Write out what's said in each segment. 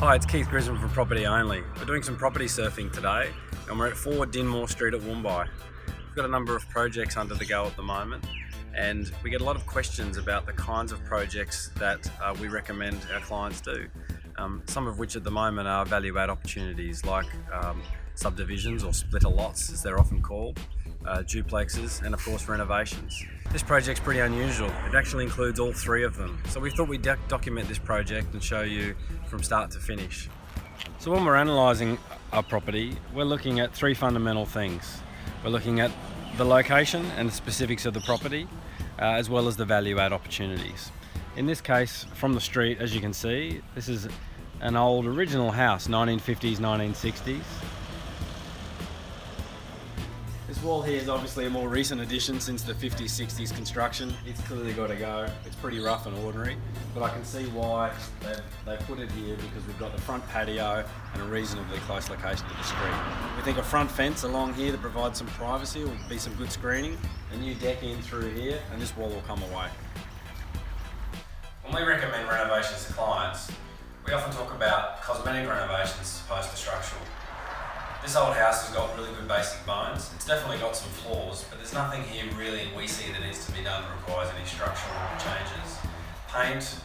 Hi, it's Keith Grisman from Property Only. We're doing some property surfing today and we're at 4 Dinmore Street at Woombai. We've got a number of projects under the go at the moment and we get a lot of questions about the kinds of projects that we recommend our clients do. Some of which at the moment are value add opportunities like subdivisions or splitter lots as they're often called, duplexes and of course renovations. This project's pretty unusual. It actually includes all three of them. So we thought we'd document this project and show you from start to finish. So when we're analysing our property, we're looking at three fundamental things. We're looking at the location and the specifics of the property, as well as the value add opportunities. In this case, from the street, as you can see, this is an old original house, 1950s, 1960s. This wall here is obviously a more recent addition since the 50s, 60s construction. It's clearly got to go. It's pretty rough and ordinary, but I can see why they put it here because we've got the front patio and a reasonably close location to the street. We think a front fence along here that provides some privacy will be some good screening. A new deck in through here and this wall will come away. When we recommend renovations to clients, we often talk about cosmetic renovations as opposed to structural. This old house has got really good basic bones. It's definitely got some flaws, but there's nothing here really we see that needs to be done that requires any structural changes. Paint,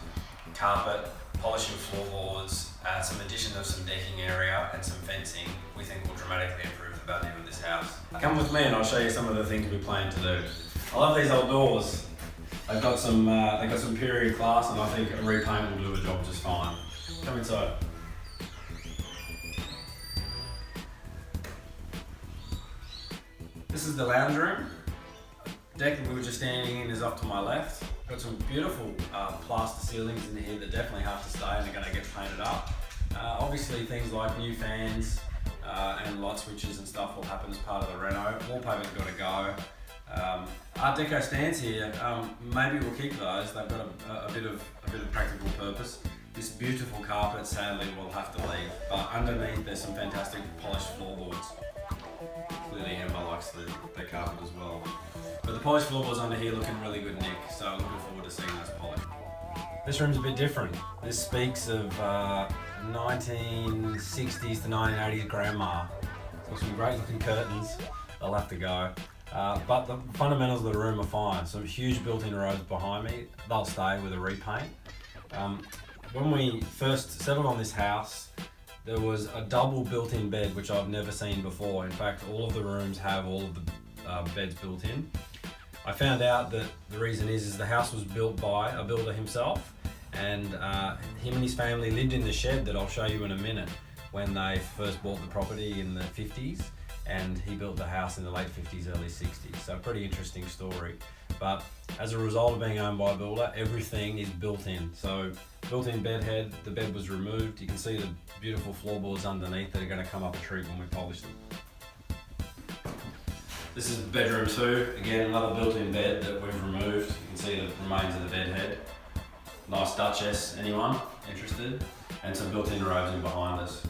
carpet, polishing floorboards, some addition of some decking area and some fencing we think will dramatically improve the value of this house. Come with me and I'll show you some of the things we plan to do. I love these old doors. They've got some period class and I think a repaint will do a job just fine. Come inside. This is the lounge room. The deck that we were just standing in is off to my left. Got some beautiful plaster ceilings in here that definitely have to stay and are going to get painted up. Obviously things like new fans and light switches and stuff will happen as part of the reno. Wallpaper's got to go. Art Deco stands here, maybe we'll keep those. They've got a bit of practical purpose. This beautiful carpet sadly will have to leave, but underneath there's some fantastic polished floorboards. Clearly Emma likes the carpet as well. But the polished floorboards under here looking really good nick, so I'm looking forward to seeing those polished. This room's a bit different. This speaks of 1960s to 1980s grandma. It's got some great looking curtains, they'll have to go. But the fundamentals of the room are fine. Some huge built-in robes behind me, they'll stay with a repaint. When we first settled on this house, there was a double built-in bed, which I've never seen before. In fact, all of the rooms have all of the beds built in. I found out that the reason is the house was built by a builder himself, and him and his family lived in the shed that I'll show you in a minute when they first bought the property in the 50s, and he built the house in the late 50s, early 60s. So a pretty interesting story. But as a result of being owned by a builder, everything is built in. So built-in bed head, the bed was removed. You can see the beautiful floorboards underneath that are going to come up a treat when we polish them. This is bedroom 2. Again, another built-in bed that we've removed. You can see the remains of the bed head. Nice Duchess, anyone interested? And some built-in robes in behind us.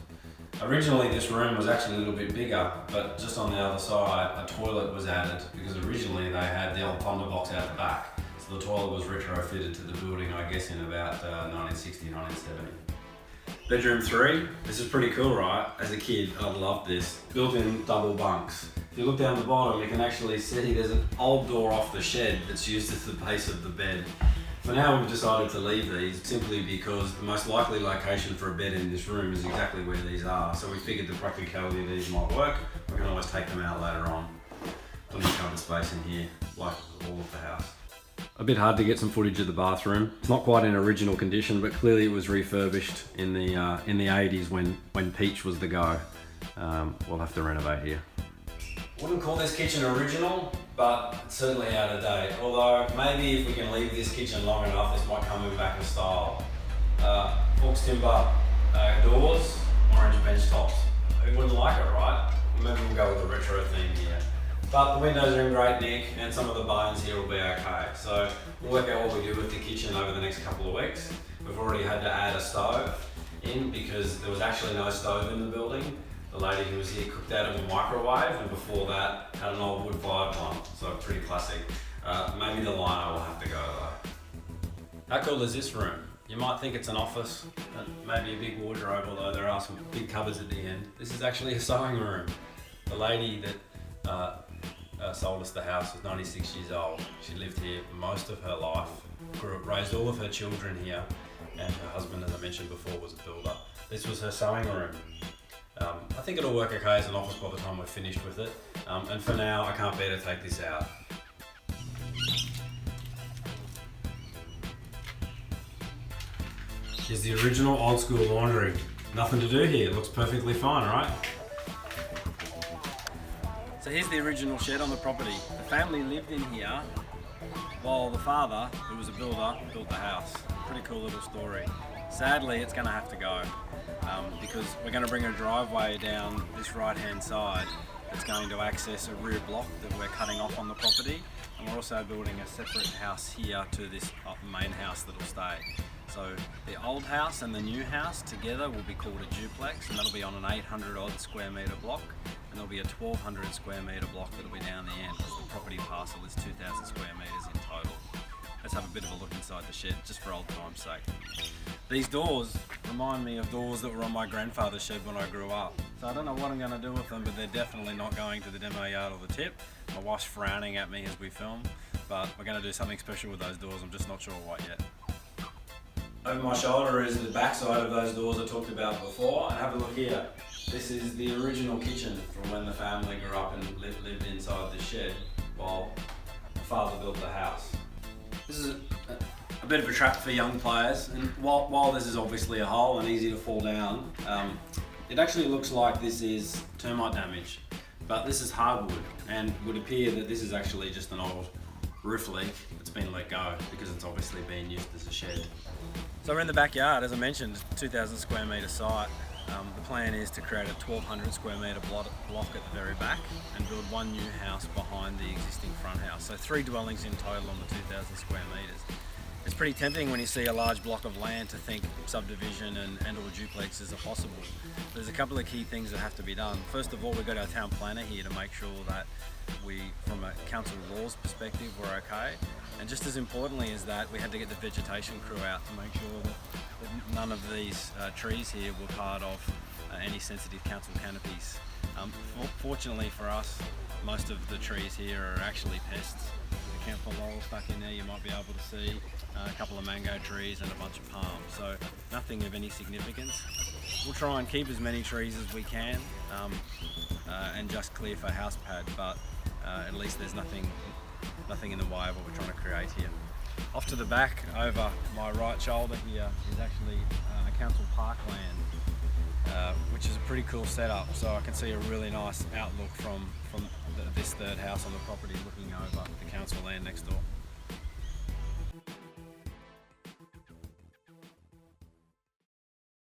Originally this room was actually a little bit bigger, but just on the other side a toilet was added because originally they had the old Thunder box out the back. So the toilet was retrofitted to the building, I guess in about 1960, 1970. Bedroom 3, this is pretty cool, right? As a kid, I loved this. Built-in double bunks. If you look down the bottom, you can actually see there's an old door off the shed that's used as the base of the bed. For now, we've decided to leave these simply because the most likely location for a bed in this room is exactly where these are. So we figured the practicality of these might work. We can always take them out later on. Plenty of cupboard space in here, like all of the house. A bit hard to get some footage of the bathroom. It's not quite in original condition, but clearly it was refurbished in the 80s when Peach was the go. We'll have to renovate here. Wouldn't call this kitchen original, but it's certainly out of date. Although maybe if we can leave this kitchen long enough, this might come in back in style. Fox timber doors, orange bench tops. Who wouldn't like it, right? Maybe we'll go with the retro theme here. But the windows are in great nick and some of the bones here will be okay. So we'll work out what we do with the kitchen over the next couple of weeks. We've already had to add a stove in because there was actually no stove in the building. The lady who was here cooked out of a microwave and before that had an old wood-fired one, so pretty classic. Maybe the liner will have to go though. How cool is this room? You might think it's an office, maybe a big wardrobe, although there are some big cupboards at the end. This is actually a sewing room. The lady that sold us the house was 96 years old. She lived here most of her life, raised all of her children here, and her husband, as I mentioned before, was a builder. This was her sewing room. I think it'll work okay as an office by the time we're finished with it. And for now, I can't bear to take this out. Here's the original old school laundry. Nothing to do here, it looks perfectly fine, right? So here's the original shed on the property. The family lived in here while the father, who was a builder, built the house. Pretty cool little story. Sadly, it's gonna have to go because we're gonna bring a driveway down this right-hand side that's going to access a rear block that we're cutting off on the property. And we're also building a separate house here to this main house that'll stay. So the old house and the new house together will be called a duplex, and that'll be on an 800 odd square metre block, and there'll be a 1200 square metre block that'll be down the end, because the property parcel is 2000 square metres in total. Let's have a bit of a look inside the shed, just for old time's sake. These doors remind me of doors that were on my grandfather's shed when I grew up. So I don't know what I'm going to do with them, but they're definitely not going to the demo yard or the tip. My wife's frowning at me as we film, but we're going to do something special with those doors. I'm just not sure what yet. Over my shoulder is the back side of those doors I talked about before, and have a look here. This is the original kitchen from when the family grew up and lived inside the shed while the father built the house. This is a bit of a trap for young players, and while this is obviously a hole and easy to fall down, it actually looks like this is termite damage, but this is hardwood, and it would appear that this is actually just an old roof leak that's been let go because it's obviously being used as a shed. So we're in the backyard, as I mentioned, 2,000 square metre site. The plan is to create a 1,200 square metre block at the very back and build one new house behind the existing front house. So 3 dwellings in total on the 2,000 square metres. It's pretty tempting when you see a large block of land to think subdivision and or duplexes are possible. There's a couple of key things that have to be done. First of all, we've got our town planner here to make sure that we, from a council laws perspective, we're okay. And just as importantly as that, we had to get the vegetation crew out to make sure that none of these trees here were part of any sensitive council canopies. Fortunately for us, most of the trees here are actually pests. The camphor laurel stuck in there, you might be able to see a couple of mango trees and a bunch of palms, so nothing of any significance. We'll try and keep as many trees as we can and just clear for house pad, but at least there's nothing in the way of what we're trying to create here. Off to the back, over my right shoulder here, is actually a council parkland, which is a pretty cool setup. So I can see a really nice outlook from this third house on the property looking over the council land next door.